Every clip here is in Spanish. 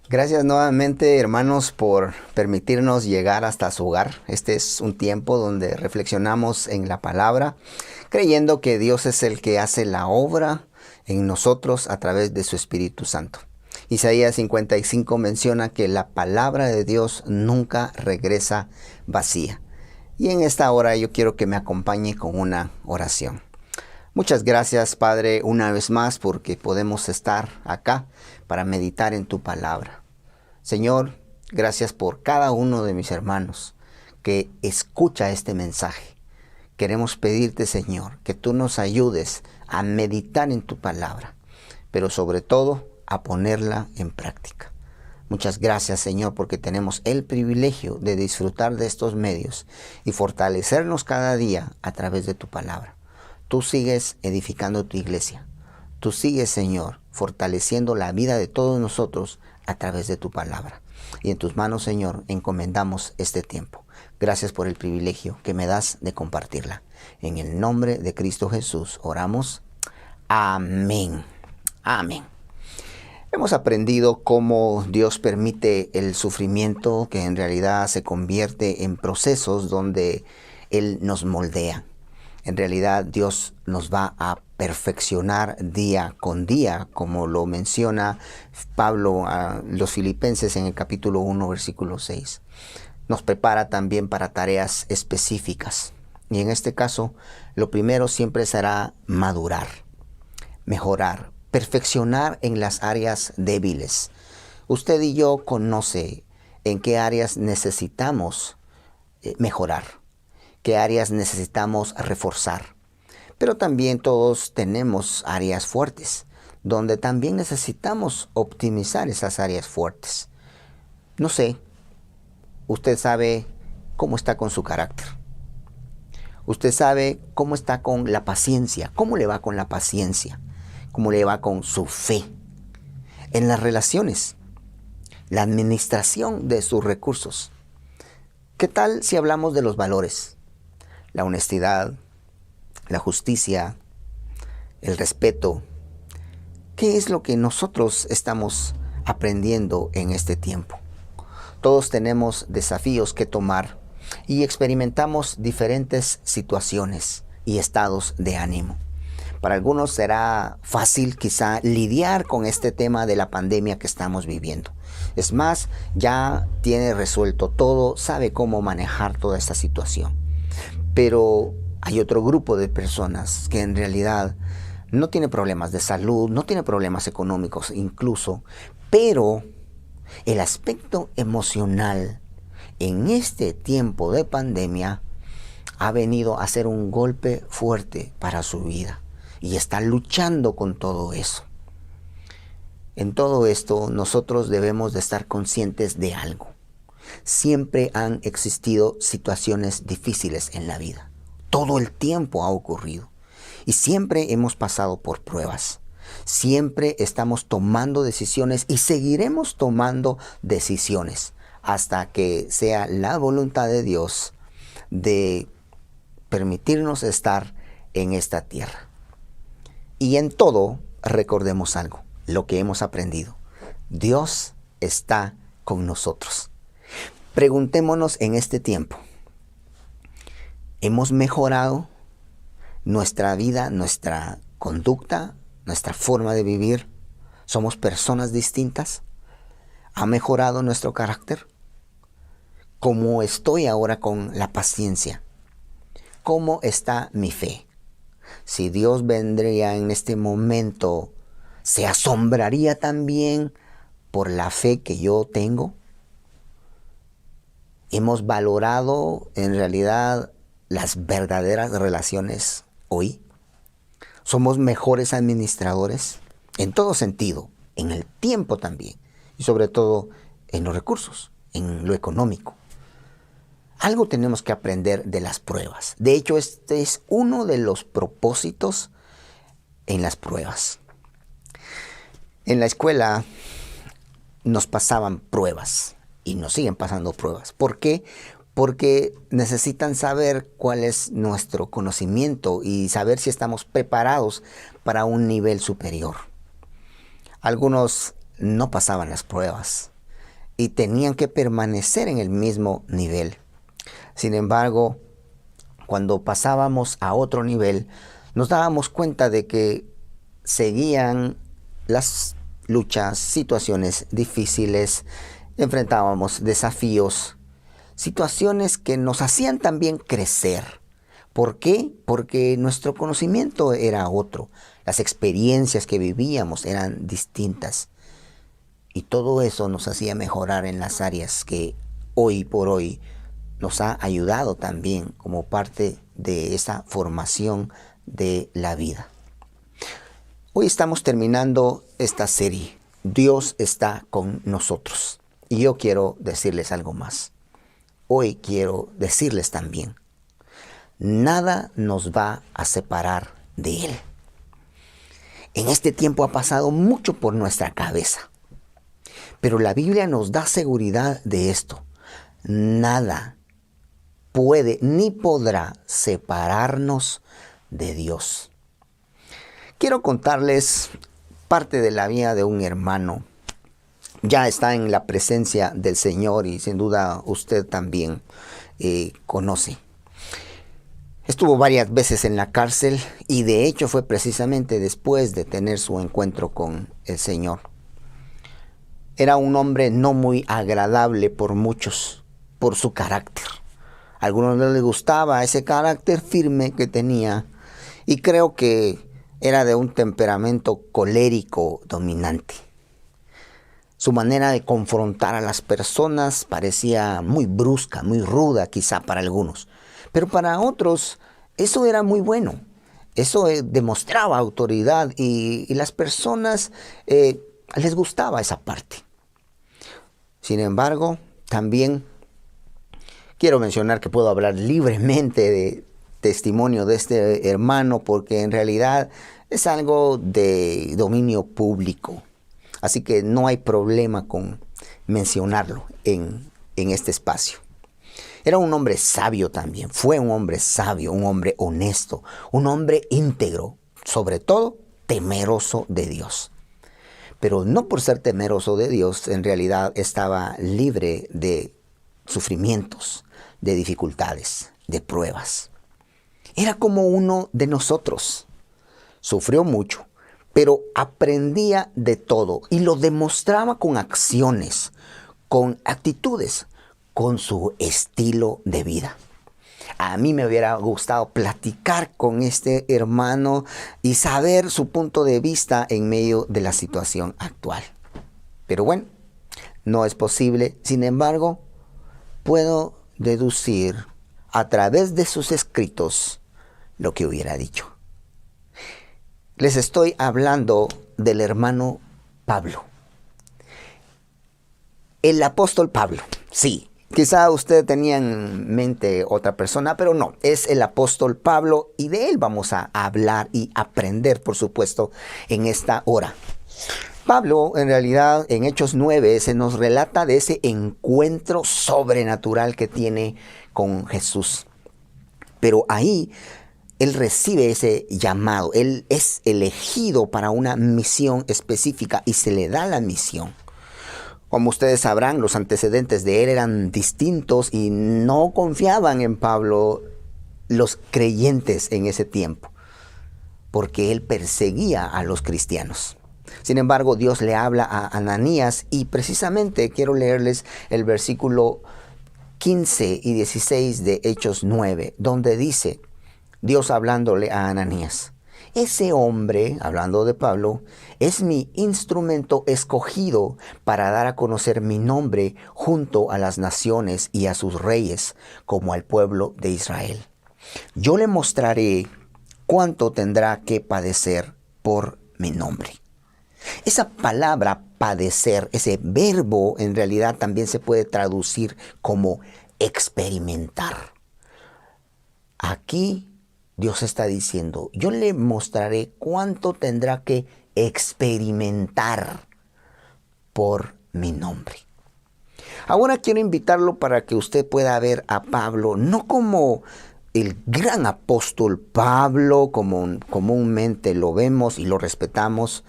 Gracias nuevamente, hermanos, por permitirnos llegar hasta su hogar. Este es un tiempo donde reflexionamos en la palabra, creyendo que Dios es el que hace la obra en nosotros a través de su Espíritu Santo. Isaías 55 menciona que la palabra de Dios nunca regresa vacía. Y en esta hora yo quiero que me acompañe con una oración. Muchas gracias, Padre, una vez más porque podemos estar acá para meditar en tu palabra. Señor, gracias por cada uno de mis hermanos que escucha este mensaje. Queremos pedirte, Señor, que tú nos ayudes a meditar en tu palabra, pero sobre todo a ponerla en práctica. Muchas gracias, Señor, porque tenemos el privilegio de disfrutar de estos medios y fortalecernos cada día a través de tu palabra. Tú sigues edificando tu iglesia. Tú sigues, Señor, fortaleciendo la vida de todos nosotros a través de tu palabra. Y en tus manos, Señor, encomendamos este tiempo. Gracias por el privilegio que me das de compartirla. En el nombre de Cristo Jesús oramos. Amén. Amén. Hemos aprendido cómo Dios permite el sufrimiento que en realidad se convierte en procesos donde Él nos moldea. En realidad Dios nos va a perfeccionar día con día, como lo menciona Pablo a los Filipenses en el capítulo 1, versículo 6. Nos prepara también para tareas específicas. Y en este caso, lo primero siempre será madurar, mejorar, perfeccionar en las áreas débiles. Usted y yo conoce en qué áreas necesitamos mejorar, qué áreas necesitamos reforzar. Pero también todos tenemos áreas fuertes, donde también necesitamos optimizar esas áreas fuertes. No sé, usted sabe cómo está con su carácter. Usted sabe cómo está con la paciencia, cómo le va con la paciencia, cómo le va con su fe. En las relaciones, la administración de sus recursos. ¿Qué tal si hablamos de los valores? La honestidad, la justicia, el respeto. ¿Qué es lo que nosotros estamos aprendiendo en este tiempo? Todos tenemos desafíos que tomar y experimentamos diferentes situaciones y estados de ánimo. Para algunos será fácil quizá lidiar con este tema de la pandemia que estamos viviendo. Es más, ya tiene resuelto todo, sabe cómo manejar toda esta situación. Pero hay otro grupo de personas que en realidad no tiene problemas de salud, no tiene problemas económicos incluso, pero el aspecto emocional en este tiempo de pandemia ha venido a ser un golpe fuerte para su vida y está luchando con todo eso. En todo esto nosotros debemos de estar conscientes de algo. Siempre han existido situaciones difíciles en la vida. Todo el tiempo ha ocurrido. Y siempre hemos pasado por pruebas. Siempre estamos tomando decisiones y seguiremos tomando decisiones hasta que sea la voluntad de Dios de permitirnos estar en esta tierra. Y en todo recordemos algo, lo que hemos aprendido. Dios está con nosotros. Preguntémonos en este tiempo, ¿hemos mejorado nuestra vida, nuestra conducta, nuestra forma de vivir? ¿Somos personas distintas? ¿Ha mejorado nuestro carácter? ¿Cómo estoy ahora con la paciencia? ¿Cómo está mi fe? Si Dios vendría en este momento, ¿se asombraría también por la fe que yo tengo? ¿Hemos valorado en realidad las verdaderas relaciones hoy? ¿Somos mejores administradores? En todo sentido, en el tiempo también, y sobre todo en los recursos, en lo económico. Algo tenemos que aprender de las pruebas. De hecho, este es uno de los propósitos en las pruebas. En la escuela nos pasaban pruebas. Y nos siguen pasando pruebas. ¿Por qué? Porque necesitan saber cuál es nuestro conocimiento y saber si estamos preparados para un nivel superior. Algunos no pasaban las pruebas y tenían que permanecer en el mismo nivel. Sin embargo, cuando pasábamos a otro nivel, nos dábamos cuenta de que seguían las luchas, situaciones difíciles, enfrentábamos desafíos, situaciones que nos hacían también crecer. ¿Por qué? Porque nuestro conocimiento era otro, las experiencias que vivíamos eran distintas. Y todo eso nos hacía mejorar en las áreas que hoy por hoy nos ha ayudado también como parte de esa formación de la vida. Hoy estamos terminando esta serie. Dios está con nosotros. Y yo quiero decirles algo más. Hoy quiero decirles también, nada nos va a separar de Él. En este tiempo ha pasado mucho por nuestra cabeza. Pero la Biblia nos da seguridad de esto. Nada puede ni podrá separarnos de Dios. Quiero contarles parte de la vida de un hermano. Ya está en la presencia del Señor y sin duda usted también conoce. Estuvo varias veces en la cárcel y de hecho fue precisamente después de tener su encuentro con el Señor. Era un hombre no muy agradable por muchos, por su carácter. A algunos no les gustaba ese carácter firme que tenía y creo que era de un temperamento colérico dominante. Su manera de confrontar a las personas parecía muy brusca, muy ruda quizá para algunos. Pero para otros eso era muy bueno. Eso demostraba autoridad y las personas les gustaba esa parte. Sin embargo, también quiero mencionar que puedo hablar libremente de testimonio de este hermano porque en realidad es algo de dominio público. Así que no hay problema con mencionarlo en este espacio. Era un hombre sabio también, fue un hombre sabio, un hombre honesto, un hombre íntegro, sobre todo temeroso de Dios. Pero no por ser temeroso de Dios, en realidad estaba libre de sufrimientos, de dificultades, de pruebas. Era como uno de nosotros. Sufrió mucho, pero aprendía de todo y lo demostraba con acciones, con actitudes, con su estilo de vida. A mí me hubiera gustado platicar con este hermano y saber su punto de vista en medio de la situación actual. Pero bueno, no es posible. Sin embargo, puedo deducir a través de sus escritos lo que hubiera dicho. Les estoy hablando del hermano Pablo. El apóstol Pablo, sí. Quizá usted tenía en mente otra persona, pero no, es el apóstol Pablo y de él vamos a hablar y aprender, por supuesto, en esta hora. Pablo, en realidad, en Hechos 9 se nos relata de ese encuentro sobrenatural que tiene con Jesús. Pero ahí él recibe ese llamado, él es elegido para una misión específica y se le da la misión. Como ustedes sabrán, los antecedentes de él eran distintos y no confiaban en Pablo los creyentes en ese tiempo, porque él perseguía a los cristianos. Sin embargo, Dios le habla a Ananías y precisamente quiero leerles el versículo 15 y 16 de Hechos 9, donde dice, Dios hablándole a Ananías, ese hombre, hablando de Pablo, es mi instrumento escogido para dar a conocer mi nombre junto a las naciones y a sus reyes, como al pueblo de Israel. Yo le mostraré cuánto tendrá que padecer por mi nombre. Esa palabra padecer, ese verbo en realidad también se puede traducir como experimentar. Aquí Dios está diciendo, yo le mostraré cuánto tendrá que experimentar por mi nombre. Ahora quiero invitarlo para que usted pueda ver a Pablo, no como el gran apóstol Pablo, como comúnmente lo vemos y lo respetamos,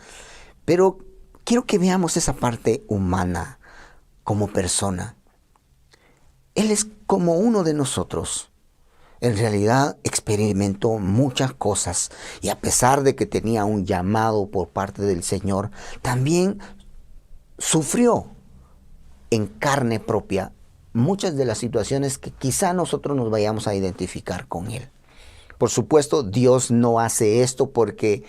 pero quiero que veamos esa parte humana, como persona. Él es como uno de nosotros. En realidad experimentó muchas cosas y a pesar de que tenía un llamado por parte del Señor, también sufrió en carne propia muchas de las situaciones que quizá nosotros nos vayamos a identificar con él. Por supuesto, Dios no hace esto porque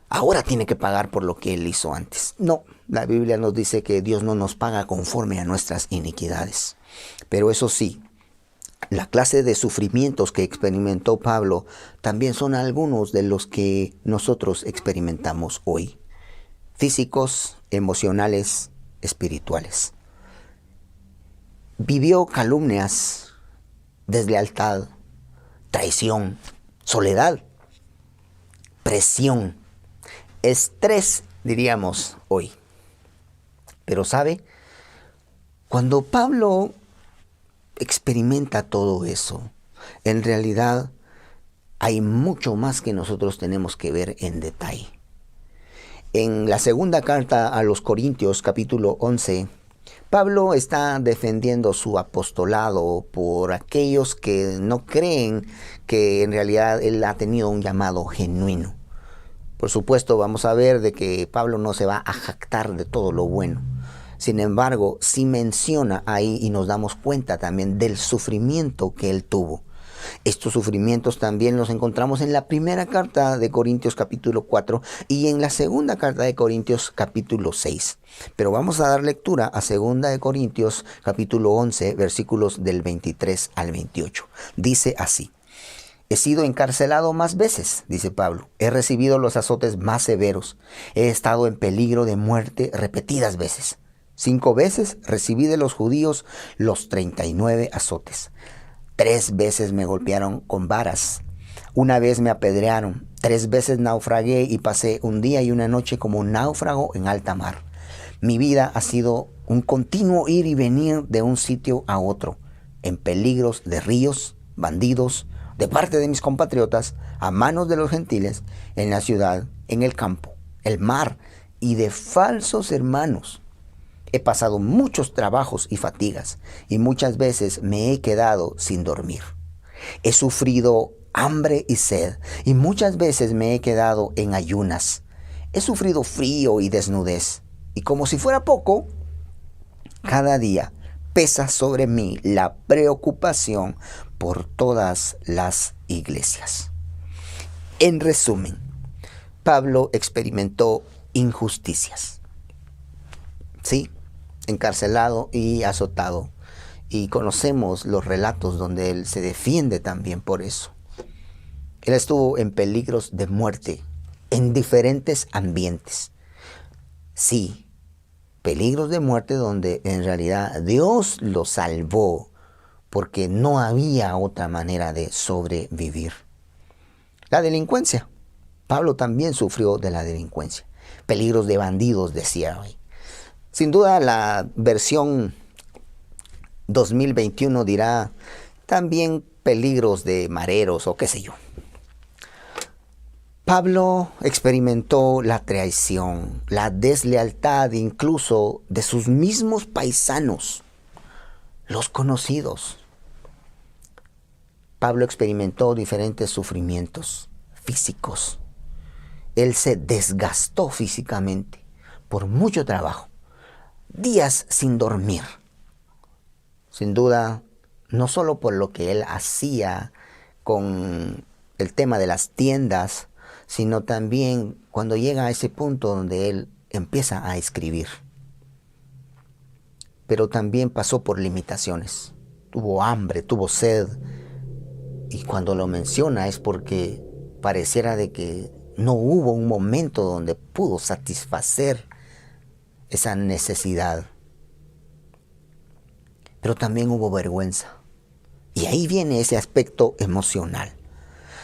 ahora tiene que pagar por lo que él hizo antes. No, la Biblia nos dice que Dios no nos paga conforme a nuestras iniquidades. Pero eso sí, la clase de sufrimientos que experimentó Pablo también son algunos de los que nosotros experimentamos hoy. Físicos, emocionales, espirituales. Vivió calumnias, deslealtad, traición, soledad, presión, estrés, diríamos hoy. Pero ¿sabe? Cuando Pablo experimenta todo eso, en realidad hay mucho más que nosotros tenemos que ver en detalle. En la segunda carta a los Corintios, capítulo 11, Pablo está defendiendo su apostolado por aquellos que no creen que en realidad él ha tenido un llamado genuino. Por supuesto, vamos a ver de que Pablo no se va a jactar de todo lo bueno. Sin embargo, sí menciona ahí y nos damos cuenta también del sufrimiento que él tuvo. Estos sufrimientos también los encontramos en la primera carta de Corintios capítulo 4 y en la segunda carta de Corintios capítulo 6. Pero vamos a dar lectura a segunda de Corintios capítulo 11 versículos del 23 al 28. Dice así: he sido encarcelado más veces, dice Pablo. He recibido los azotes más severos. He estado en peligro de muerte repetidas veces. 5 veces recibí de los judíos los 39 azotes. 3 veces me golpearon con varas. 1 vez me apedrearon. 3 veces naufragué y pasé un día y una noche como náufrago en alta mar. Mi vida ha sido un continuo ir y venir de un sitio a otro, en peligros de ríos, bandidos, de parte de mis compatriotas, a manos de los gentiles, en la ciudad, en el campo, el mar y de falsos hermanos. He pasado muchos trabajos y fatigas y muchas veces me he quedado sin dormir. He sufrido hambre y sed y muchas veces me he quedado en ayunas. He sufrido frío y desnudez y como si fuera poco, cada día pesa sobre mí la preocupación por todas las iglesias. En resumen, Pablo experimentó injusticias. Sí, encarcelado y azotado. Y conocemos los relatos donde él se defiende también por eso. Él estuvo en peligros de muerte en diferentes ambientes. Sí, peligros de muerte donde en realidad Dios lo salvó porque no había otra manera de sobrevivir. La delincuencia. Pablo también sufrió de la delincuencia. Peligros de bandidos, decía hoy. Sin duda la versión 2021 dirá también peligros de mareros o qué sé yo. Pablo experimentó la traición, la deslealtad incluso de sus mismos paisanos, los conocidos. Pablo experimentó diferentes sufrimientos físicos. Él se desgastó físicamente por mucho trabajo. Días sin dormir. Sin duda, no solo por lo que él hacía con el tema de las tiendas, sino también cuando llega a ese punto donde él empieza a escribir. Pero también pasó por limitaciones. Tuvo hambre, tuvo sed. Y cuando lo menciona es porque pareciera de que no hubo un momento donde pudo satisfacer esa necesidad. Pero también hubo vergüenza. Y ahí viene ese aspecto emocional.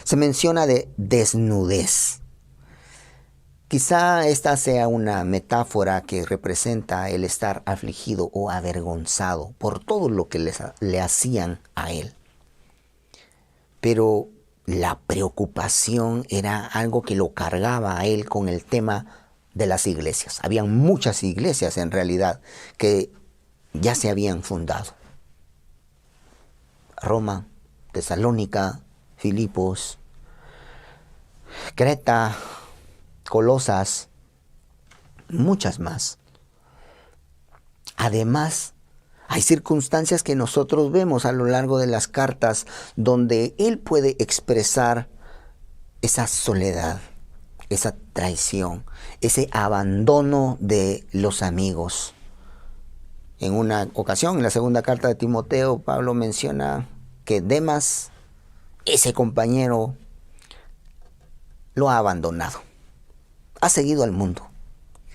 Se menciona de desnudez. Quizá esta sea una metáfora que representa el estar afligido o avergonzado por todo lo que le hacían a él. Pero la preocupación era algo que lo cargaba a él con el tema de las iglesias. Habían muchas iglesias en realidad que ya se habían fundado. Roma, Tesalónica, Filipos, Creta, Colosas, muchas más. Además, hay circunstancias que nosotros vemos a lo largo de las cartas donde él puede expresar esa soledad, esa traición, ese abandono de los amigos. En una ocasión, en la segunda carta de Timoteo, Pablo menciona que Demas, ese compañero, lo ha abandonado. Ha seguido al mundo.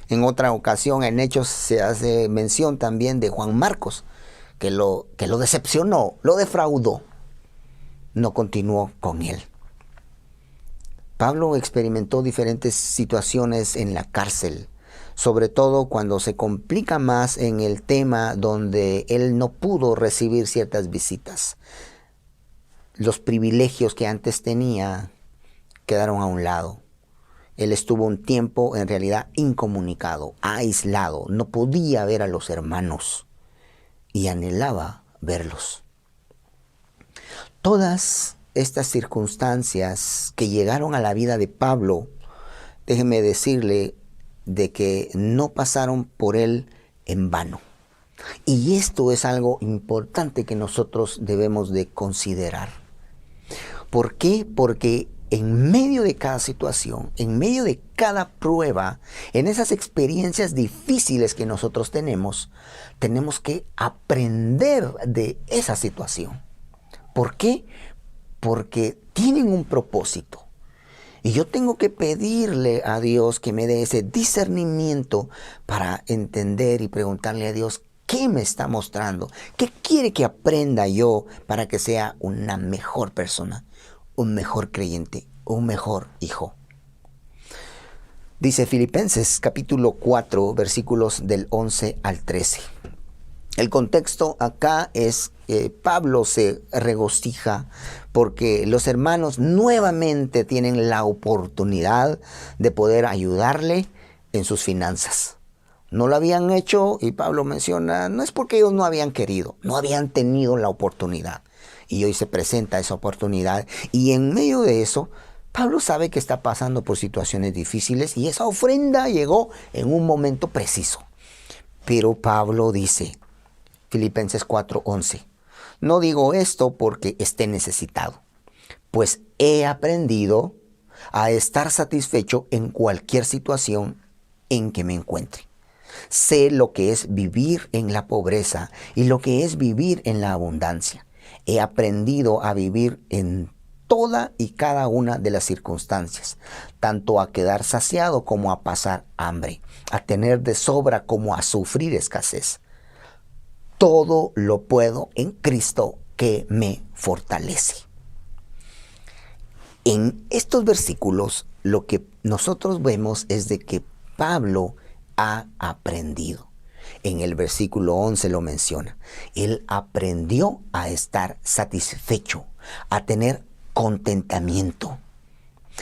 En otra ocasión, en Hechos, se hace mención también de Juan Marcos, que lo decepcionó, lo defraudó. No continuó con él. Pablo experimentó diferentes situaciones en la cárcel, sobre todo cuando se complica más en el tema donde él no pudo recibir ciertas visitas. Los privilegios que antes tenía quedaron a un lado. Él estuvo un tiempo en realidad incomunicado, aislado, no podía ver a los hermanos y anhelaba verlos. Todas estas circunstancias que llegaron a la vida de Pablo, déjeme decirle de que no pasaron por él en vano. Y esto es algo importante que nosotros debemos de considerar. ¿Por qué? Porque en medio de cada situación, en medio de cada prueba, en esas experiencias difíciles que nosotros tenemos que aprender de esa situación. ¿Por qué? Porque tienen un propósito. Y yo tengo que pedirle a Dios que me dé ese discernimiento para entender y preguntarle a Dios qué me está mostrando, qué quiere que aprenda yo para que sea una mejor persona, un mejor creyente, un mejor hijo. Dice Filipenses capítulo 4, versículos del 11 al 13. El contexto acá es que Pablo se regocija porque los hermanos nuevamente tienen la oportunidad de poder ayudarle en sus finanzas. No lo habían hecho y Pablo menciona, no es porque ellos no habían querido, no habían tenido la oportunidad. Y hoy se presenta esa oportunidad y en medio de eso, Pablo sabe que está pasando por situaciones difíciles y esa ofrenda llegó en un momento preciso. Pero Pablo dice, Filipenses 4:11, no digo esto porque esté necesitado, pues he aprendido a estar satisfecho en cualquier situación en que me encuentre. Sé lo que es vivir en la pobreza y lo que es vivir en la abundancia. He aprendido a vivir en toda y cada una de las circunstancias, tanto a quedar saciado como a pasar hambre, a tener de sobra como a sufrir escasez. Todo lo puedo en Cristo que me fortalece. En estos versículos lo que nosotros vemos es de que Pablo ha aprendido. En el versículo 11 lo menciona. Él aprendió a estar satisfecho, a tener contentamiento.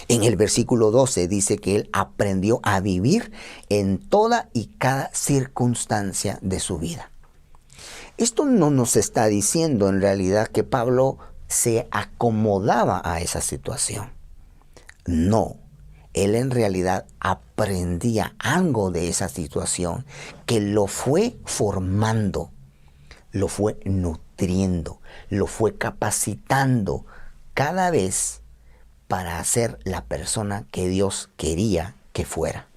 En el versículo 12 dice que él aprendió a vivir en toda y cada circunstancia de su vida. Esto no nos está diciendo en realidad que Pablo se acomodaba a esa situación. No, él en realidad aprendía algo de esa situación que lo fue formando, lo fue nutriendo, lo fue capacitando cada vez para ser la persona que Dios quería que fuera.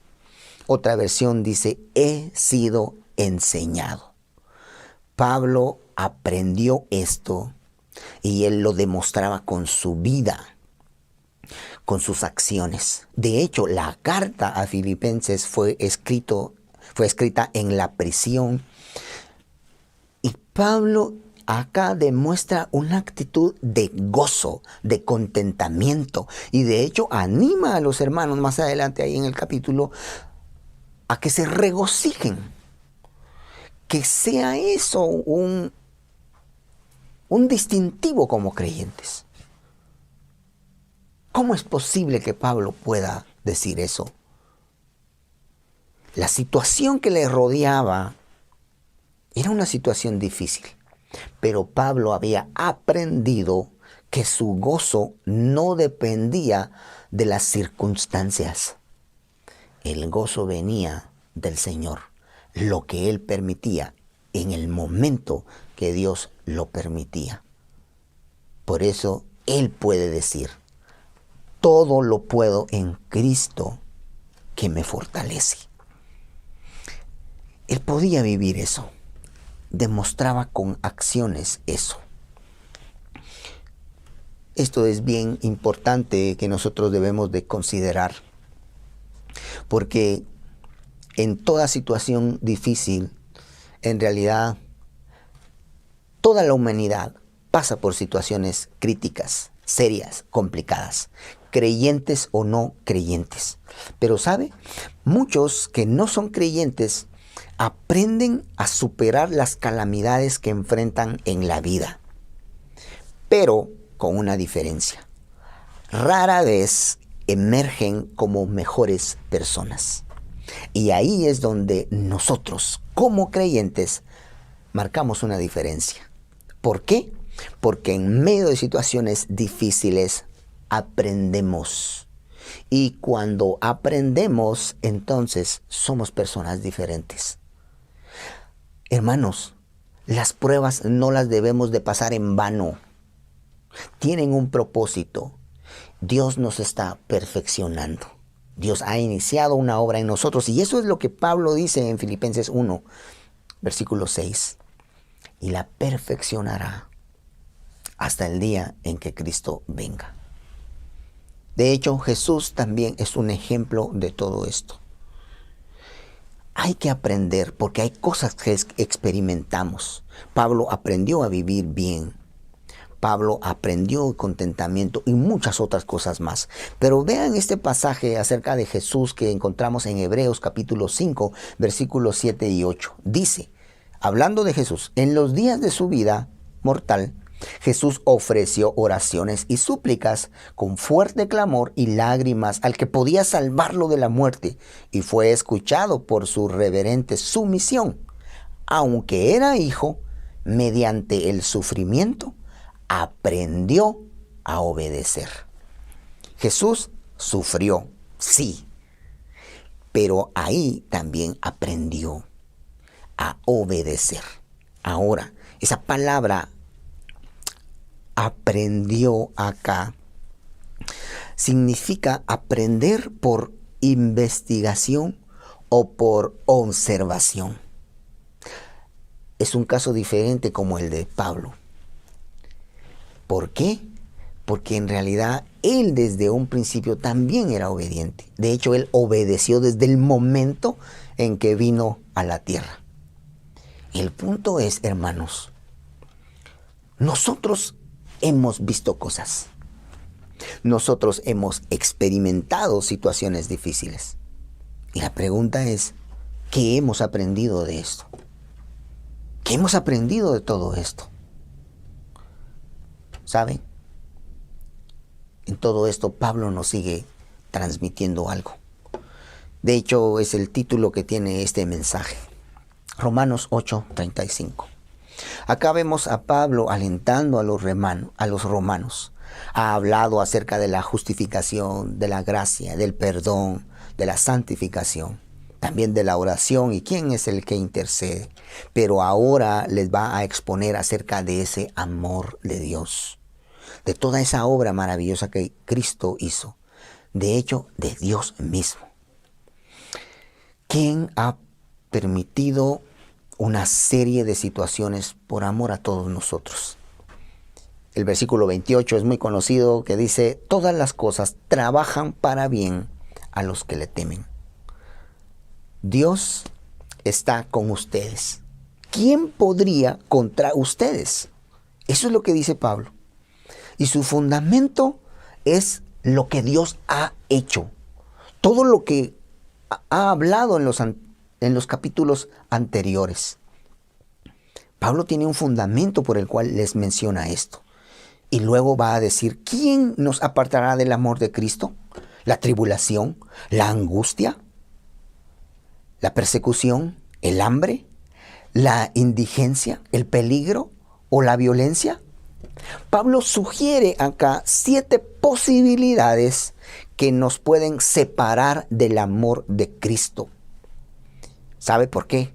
Otra versión dice, he sido enseñado. Pablo aprendió esto y él lo demostraba con su vida, con sus acciones. De hecho, la carta a Filipenses fue escrita en la prisión y Pablo acá demuestra una actitud de gozo, de contentamiento y de hecho anima a los hermanos más adelante ahí en el capítulo a que se regocijen. Que sea eso un distintivo como creyentes. ¿Cómo es posible que Pablo pueda decir eso? La situación que le rodeaba Era una situación difícil, pero Pablo había aprendido que su gozo no dependía de las circunstancias. El gozo venía del Señor, lo que Él permitía en el momento que Dios lo permitía. Por eso Él puede decir, todo lo puedo en Cristo que me fortalece. Él podía vivir eso, demostraba con acciones eso. Esto es bien importante que nosotros debemos de considerar, porque en toda situación difícil, en realidad, toda la humanidad pasa por situaciones críticas, serias, complicadas, creyentes o no creyentes. Pero ¿sabe? Muchos que no son creyentes aprenden a superar las calamidades que enfrentan en la vida, pero con una diferencia. Rara vez emergen como mejores personas. Y ahí es donde nosotros, como creyentes, marcamos una diferencia. ¿Por qué? Porque en medio de situaciones difíciles aprendemos. Y cuando aprendemos, entonces somos personas diferentes. Hermanos, las pruebas no las debemos de pasar en vano. Tienen un propósito. Dios nos está perfeccionando. Dios ha iniciado una obra en nosotros, y eso es lo que Pablo dice en Filipenses 1, versículo 6. Y la perfeccionará hasta el día en que Cristo venga. De hecho, Jesús también es un ejemplo de todo esto. Hay que aprender, porque hay cosas que experimentamos. Pablo aprendió a vivir bien. Pablo aprendió contentamiento y muchas otras cosas más. Pero vean este pasaje acerca de Jesús que encontramos en Hebreos capítulo 5, versículos 7 y 8. Dice, hablando de Jesús, en los días de su vida mortal, Jesús ofreció oraciones y súplicas con fuerte clamor y lágrimas al que podía salvarlo de la muerte, y fue escuchado por su reverente sumisión. Aunque era hijo, mediante el sufrimiento, aprendió a obedecer. Jesús sufrió, sí, pero ahí también aprendió a obedecer. Ahora, esa palabra aprendió acá significa aprender por investigación o por observación. Es un caso diferente como el de Pablo. ¿Por qué? Porque en realidad él desde un principio también era obediente. De hecho, él obedeció desde el momento en que vino a la tierra. El punto es, hermanos, nosotros hemos visto cosas. Nosotros hemos experimentado situaciones difíciles. Y la pregunta es, ¿qué hemos aprendido de esto? ¿Qué hemos aprendido de todo esto? ¿Saben? En todo esto Pablo nos sigue transmitiendo algo. De hecho, es el título que tiene este mensaje. Romanos 8:35. Acá vemos a Pablo alentando a los romanos. Ha hablado acerca de la justificación, de la gracia, del perdón, de la santificación, también de la oración y quién es el que intercede. Pero ahora les va a exponer acerca de ese amor de Dios, de toda esa obra maravillosa que Cristo hizo, de hecho, de Dios mismo. ¿Quién ha permitido una serie de situaciones por amor a todos nosotros? El versículo 28 es muy conocido, que dice, todas las cosas trabajan para bien a los que le temen. Dios está con ustedes. ¿Quién podría contra ustedes? Eso es lo que dice Pablo. Y su fundamento es lo que Dios ha hecho. Todo lo que ha hablado en los capítulos anteriores. Pablo tiene un fundamento por el cual les menciona esto. Y luego va a decir, ¿quién nos apartará del amor de Cristo? ¿La tribulación? ¿La angustia? ¿La persecución? ¿El hambre? la indigencia, el peligro o la violencia? Pablo sugiere acá 7 posibilidades que nos pueden separar del amor de Cristo. ¿Sabe por qué?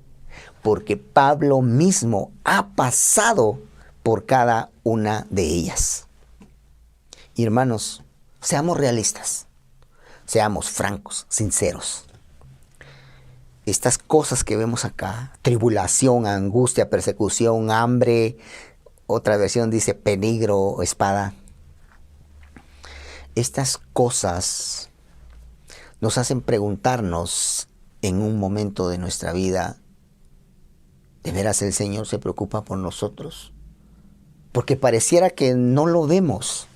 Porque Pablo mismo ha pasado por cada una de ellas. Y hermanos, seamos realistas, seamos francos, sinceros. Estas cosas que vemos acá, tribulación, angustia, persecución, hambre, otra versión dice peligro, espada. Estas cosas nos hacen preguntarnos en un momento de nuestra vida, ¿de veras el Señor se preocupa por nosotros? Porque pareciera que no lo vemos.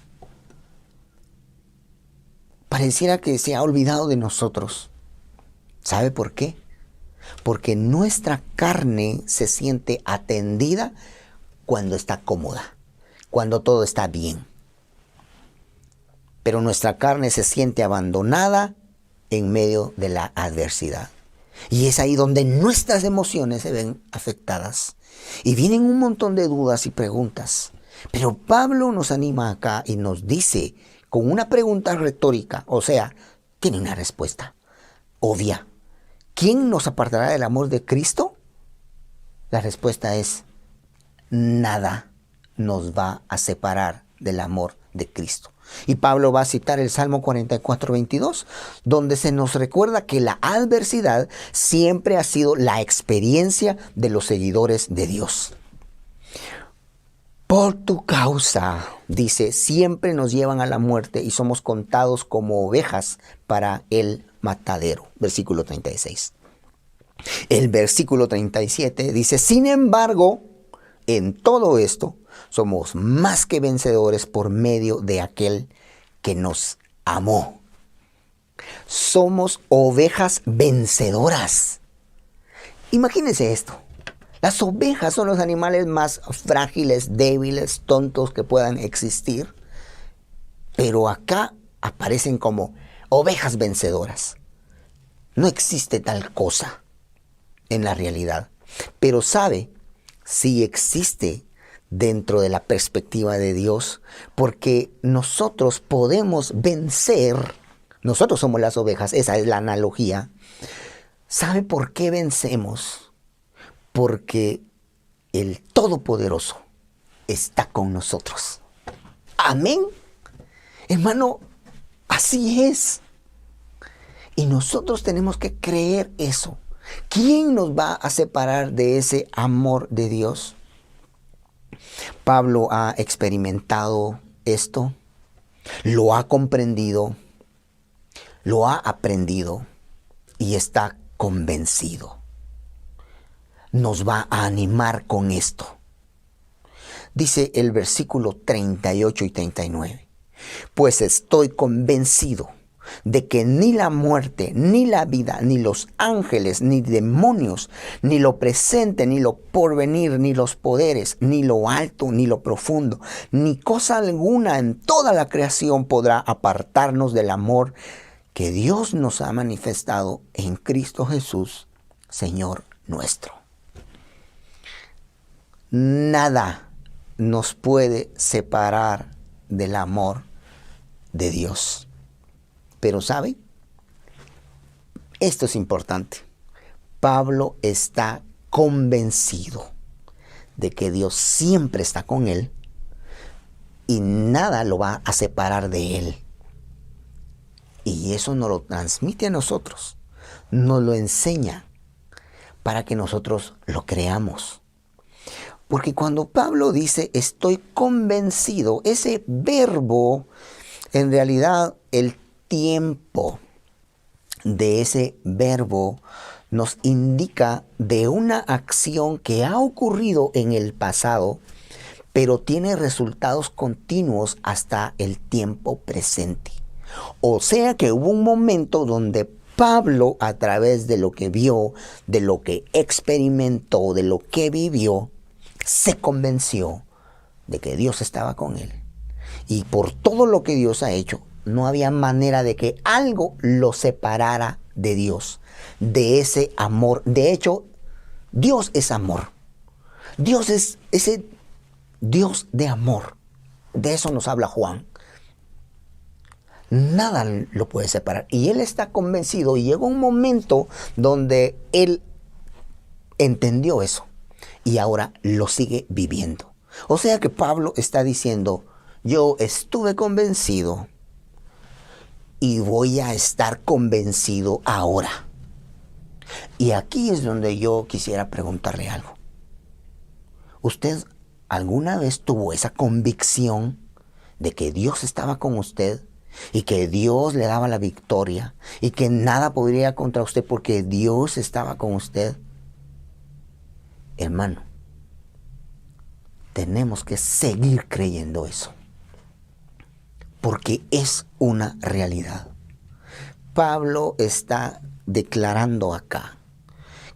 Pareciera que se ha olvidado de nosotros. ¿Sabe por qué? Porque nuestra carne se siente atendida cuando está cómoda, cuando todo está bien. Pero nuestra carne se siente abandonada en medio de la adversidad. Y es ahí donde nuestras emociones se ven afectadas. Y vienen un montón de dudas y preguntas. Pero Pablo nos anima acá y nos dice con una pregunta retórica, o sea, tiene una respuesta obvia. ¿Quién nos apartará del amor de Cristo? La respuesta es: nada nos va a separar del amor de Cristo. Y Pablo va a citar el Salmo 44, 22, donde se nos recuerda que la adversidad siempre ha sido la experiencia de los seguidores de Dios. Por tu causa, dice, siempre nos llevan a la muerte y somos contados como ovejas para el matadero. Versículo 36. El versículo 37 dice: sin embargo, en todo esto somos más que vencedores por medio de aquel que nos amó. Somos ovejas vencedoras. Imagínense esto. Las ovejas son los animales más frágiles, débiles, tontos que puedan existir. Pero acá aparecen como ovejas vencedoras. No existe tal cosa en la realidad. Pero sabe, sí existe dentro de la perspectiva de Dios, porque nosotros podemos vencer. Nosotros somos las ovejas, esa es la analogía. ¿Sabe por qué vencemos? Porque el Todopoderoso está con nosotros. Amén. Hermano, así es. Y nosotros tenemos que creer eso. ¿Quién nos va a separar de ese amor de Dios? Pablo ha experimentado esto, lo ha comprendido, lo ha aprendido y está convencido. Nos va a animar con esto. Dice el versículo 38 y 39. Pues estoy convencido de que ni la muerte, ni la vida, ni los ángeles, ni demonios, ni lo presente, ni lo porvenir, ni los poderes, ni lo alto, ni lo profundo, ni cosa alguna en toda la creación podrá apartarnos del amor que Dios nos ha manifestado en Cristo Jesús, Señor nuestro. Nada nos puede separar del amor de Dios. Pero ¿sabe? Esto es importante. Pablo está convencido de que Dios siempre está con él y nada lo va a separar de él. Y eso nos lo transmite a nosotros, nos lo enseña para que nosotros lo creamos. Porque cuando Pablo dice estoy convencido, ese verbo, en realidad el tiempo de ese verbo nos indica de una acción que ha ocurrido en el pasado, pero tiene resultados continuos hasta el tiempo presente. O sea que hubo un momento donde Pablo, a través de lo que vio, de lo que experimentó, de lo que vivió, se convenció de que Dios estaba con él. Y por todo lo que Dios ha hecho, no había manera de que algo lo separara de Dios, de ese amor. De hecho, Dios es amor. Dios es ese Dios de amor. De eso nos habla Juan. Nada lo puede separar. Y él está convencido y llegó un momento donde él entendió eso y ahora lo sigue viviendo. O sea que Pablo está diciendo, yo estuve convencido y voy a estar convencido ahora. Y aquí es donde yo quisiera preguntarle algo. ¿Usted alguna vez tuvo esa convicción de que Dios estaba con usted y que Dios le daba la victoria y que nada podría contra usted porque Dios estaba con usted? Hermano, tenemos que seguir creyendo eso, porque es una realidad. Pablo está declarando acá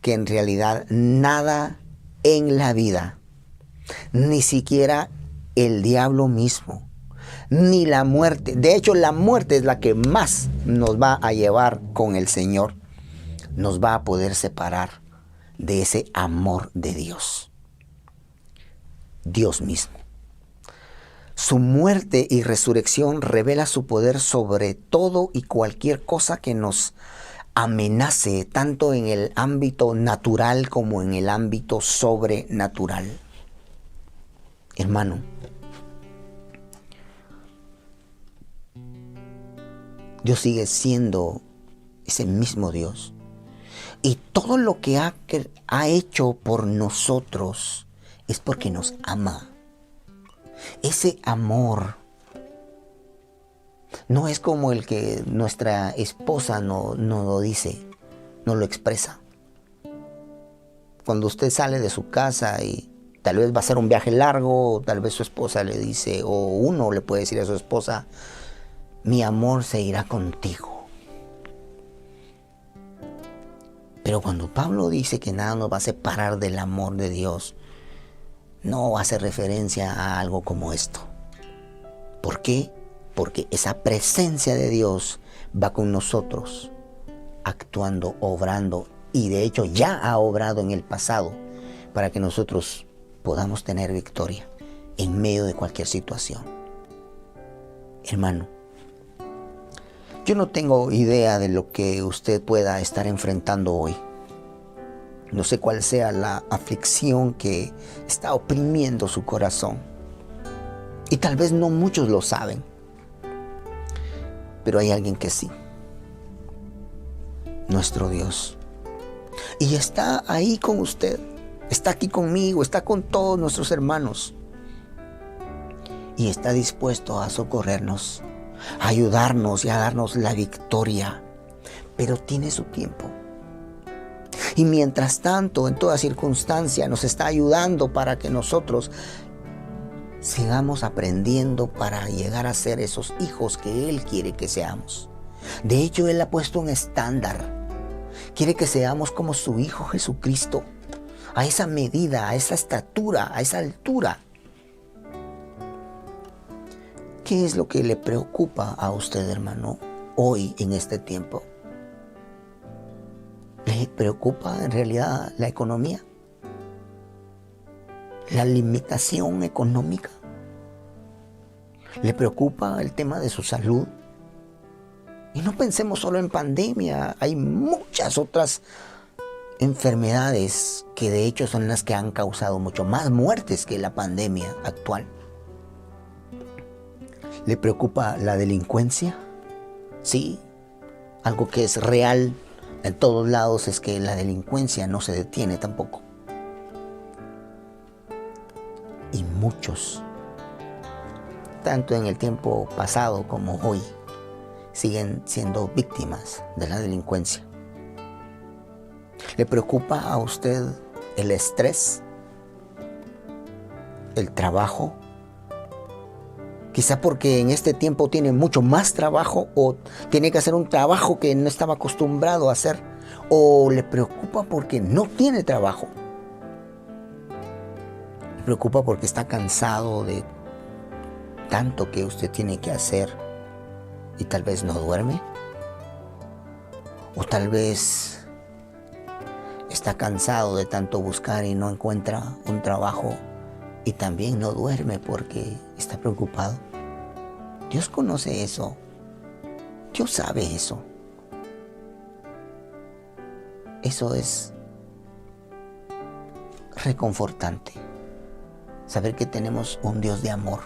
que en realidad nada en la vida, ni siquiera el diablo mismo, ni la muerte, de hecho la muerte es la que más nos va a llevar con el Señor, nos va a poder separar de ese amor de Dios. Dios mismo. Su muerte y resurrección revela su poder sobre todo y cualquier cosa que nos amenace, tanto en el ámbito natural como en el ámbito sobrenatural. Hermano, Dios sigue siendo ese mismo Dios. Y todo lo que ha hecho por nosotros es porque nos ama. Ese amor no es como el que nuestra esposa no lo dice, no lo expresa. Cuando usted sale de su casa y tal vez va a ser un viaje largo, tal vez su esposa le dice, o uno le puede decir a su esposa, mi amor se irá contigo. Pero cuando Pablo dice que nada nos va a separar del amor de Dios, no hace referencia a algo como esto. ¿Por qué? Porque esa presencia de Dios va con nosotros, actuando, obrando, y de hecho ya ha obrado en el pasado para que nosotros podamos tener victoria en medio de cualquier situación. Hermano, yo no tengo idea de lo que usted pueda estar enfrentando hoy. No sé cuál sea la aflicción que está oprimiendo su corazón. Y tal vez no muchos lo saben. Pero hay alguien que sí. Nuestro Dios. Y está ahí con usted. Está aquí conmigo. Está con todos nuestros hermanos. Y está dispuesto a socorrernos, a ayudarnos y a darnos la victoria. Pero tiene su tiempo. Y mientras tanto, en toda circunstancia, nos está ayudando para que nosotros sigamos aprendiendo para llegar a ser esos hijos que Él quiere que seamos. De hecho, Él ha puesto un estándar. Quiere que seamos como su Hijo Jesucristo, a esa medida, a esa estatura, a esa altura. ¿Qué es lo que le preocupa a usted, hermano, hoy en este tiempo? ¿Le preocupa en realidad la economía? ¿La limitación económica? ¿Le preocupa el tema de su salud? Y no pensemos solo en pandemia, hay muchas otras enfermedades que de hecho son las que han causado mucho más muertes que la pandemia actual. ¿Le preocupa la delincuencia? Sí, algo que es real en todos lados es que la delincuencia no se detiene tampoco. Y muchos, tanto en el tiempo pasado como hoy, siguen siendo víctimas de la delincuencia. ¿Le preocupa a usted el estrés? ¿El trabajo? Quizá porque en este tiempo tiene mucho más trabajo o tiene que hacer un trabajo que no estaba acostumbrado a hacer. O le preocupa porque no tiene trabajo. Le preocupa porque está cansado de tanto que usted tiene que hacer y tal vez no duerme. O tal vez está está cansado de tanto buscar y no encuentra un trabajo y también no duerme porque está preocupado. Dios conoce eso. Dios sabe eso. Eso es reconfortante. Saber que tenemos un Dios de amor.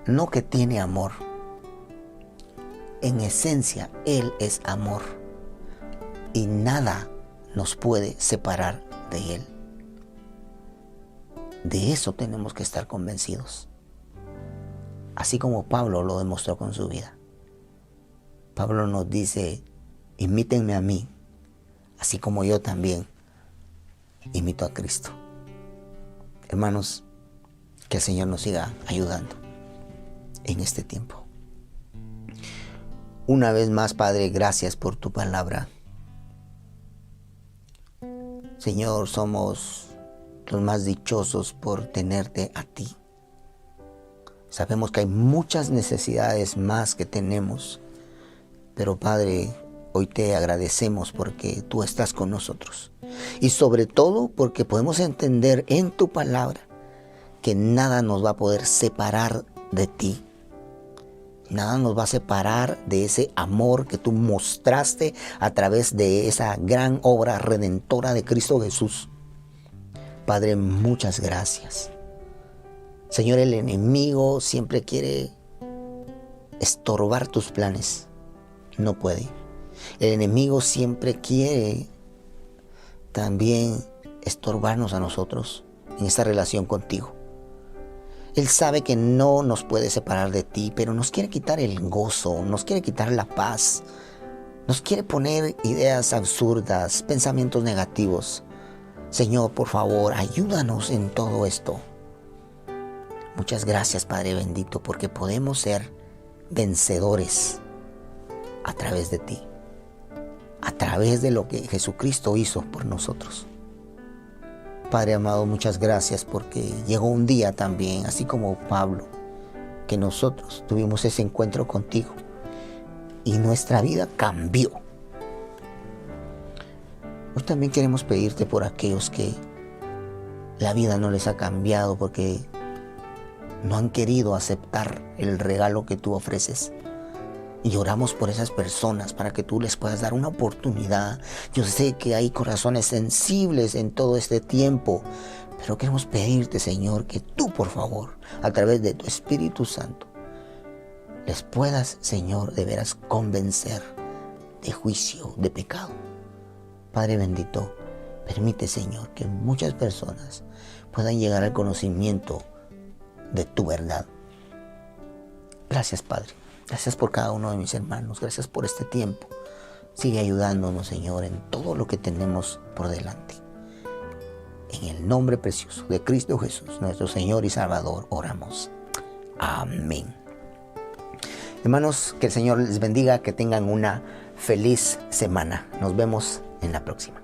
No que tiene amor. En esencia, Él es amor. Y nada nos puede separar de Él. De eso tenemos que estar convencidos. Así como Pablo lo demostró con su vida. Pablo nos dice, imítenme a mí, así como yo también imito a Cristo. Hermanos, que el Señor nos siga ayudando en este tiempo. Una vez más, Padre, gracias por tu palabra. Señor, somos los más dichosos por tenerte a ti. Sabemos que hay muchas necesidades más que tenemos, pero Padre, hoy te agradecemos porque tú estás con nosotros. Y sobre todo porque podemos entender en tu palabra que nada nos va a poder separar de ti. Nada nos va a separar de ese amor que tú mostraste a través de esa gran obra redentora de Cristo Jesús. Padre, muchas gracias. Señor, el enemigo siempre quiere estorbar tus planes. No puede. El enemigo siempre quiere también estorbarnos a nosotros en esta relación contigo. Él sabe que no nos puede separar de ti, pero nos quiere quitar el gozo, nos quiere quitar la paz, nos quiere poner ideas absurdas, pensamientos negativos. Señor, por favor, ayúdanos en todo esto. Muchas gracias, Padre bendito, porque podemos ser vencedores a través de ti, a través de lo que Jesucristo hizo por nosotros. Padre amado, muchas gracias porque llegó un día también, así como Pablo, que nosotros tuvimos ese encuentro contigo y nuestra vida cambió. Hoy también queremos pedirte por aquellos que la vida no les ha cambiado porque no han querido aceptar el regalo que tú ofreces. Y oramos por esas personas para que tú les puedas dar una oportunidad. Yo sé que hay corazones sensibles en todo este tiempo, pero queremos pedirte, Señor, que tú, por favor, a través de tu Espíritu Santo, les puedas, Señor, de veras convencer de juicio, de pecado. Padre bendito, permite, Señor, que muchas personas puedan llegar al conocimiento de tu verdad. Gracias, Padre. Gracias por cada uno de mis hermanos. Gracias por este tiempo. Sigue ayudándonos, Señor, en todo lo que tenemos por delante. En el nombre precioso de Cristo Jesús, nuestro Señor y Salvador, oramos. Amén. Hermanos, que el Señor les bendiga, que tengan una feliz semana. Nos vemos en la próxima.